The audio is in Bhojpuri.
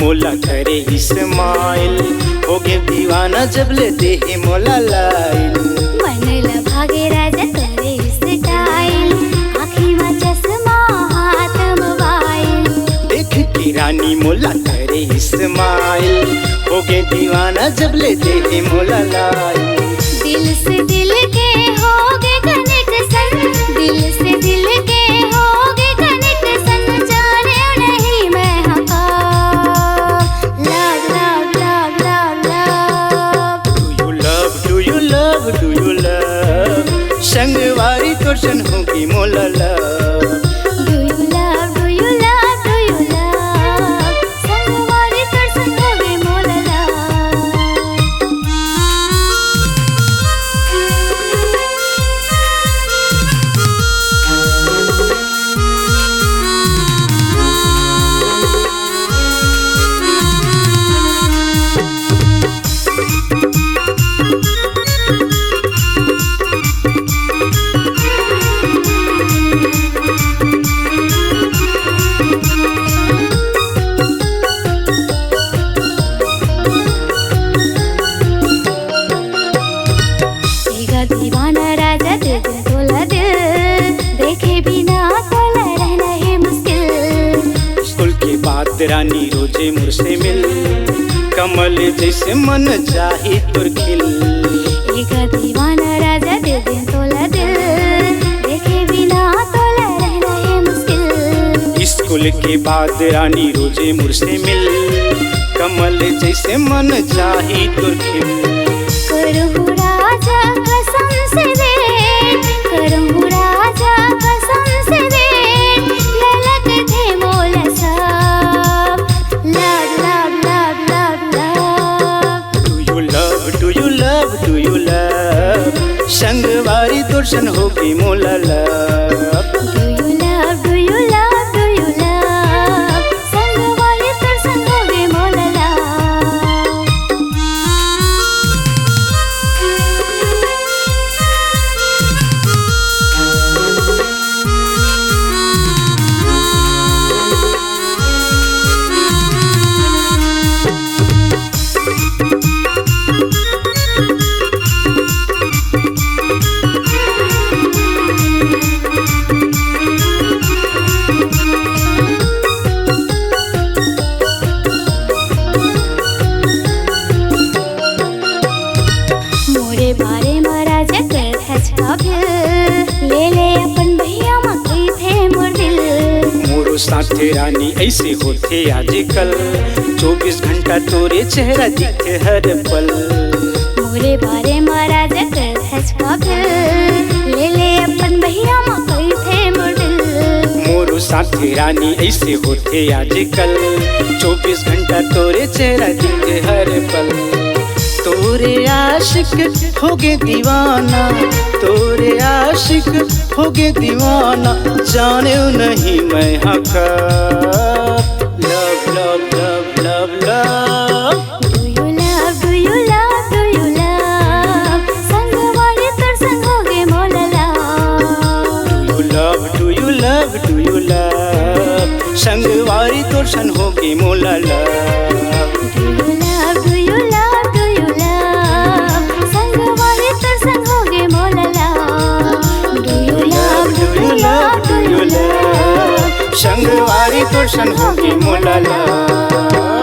मोला करे इस्माइल, हो गे दीवाना जब ले दे मोला लाइल। मनला भागे राजा करे स्टाइल, आँखी में चश्मा हाथ मोबाइल। देख की रानी मोला करे इस्माइल, हो गे दीवाना जब ले दे मोला लाइल। दिल से दिल के होगे कनेक्शन, दिल से दिल के होगे कनेक्शन, जाने नहीं मैं हका। Love love love love love. Do you love, do you love, do you love, संगवारी तोरसन होगी मोला love. Do you love, do you love, do you love, संगवारी तोरसन होगे मोला लव। दीवाना राजा दिल तोला दिल, देखे बिना तोला रहना है मुश्किल। स्कूल के बाद रानी रोजे मुझसे मिल, कमल जैसे मन चाही तुर खिल। एक दीवाना राजा दिल तोला दिल, देखे बिना तोला रहना है मुश्किल। स्कूल के बाद रानी रोजे मुझसे मिल, कमल जैसे मन चाही तुर खिल। करहूँ राजा कसम से वेट, करहूँ राजा कसम से वेट, ललक थे मोला सब। Love love love love love. Do you love, do you love, do you love, संगवारी तोरसन होगी मोला love. Do you love, do you love, do you love, संगवारी तोरसन होगे मोला लव। मोरे बारे में राजा कर हचका फिर, ले ले अपन भैया मकई थे मोर दिल। मोरो साथे रानी ऐसे होते आजकल, 24 घंटा तोरे चेहरा दिखे हर पल। मोरे बारे में राजा कर हचका फिर, ले ले अपन भैया मकई थे मोर दिल। मोरो साथे रानी ऐसे होते आजकल, 24 घंटा तोरे चेहरा दिखे हर पल। तोरे आशिक होगे दीवाना, तोरे आशिक होगे दीवाना, जाने नहीं मैं हका। Love love love love love. Do you love, do you love, do you love, संगवारी तोरसन होगे मोला love. Do you love, do you love, do you love, संगवारी तोरसन होगी मोला love. Do you love, do you love, do you love, संगवारी तोरसन होगे मोला love. Do you love, do you love, do you love, संगवारी तोरसन होगी मोला लव।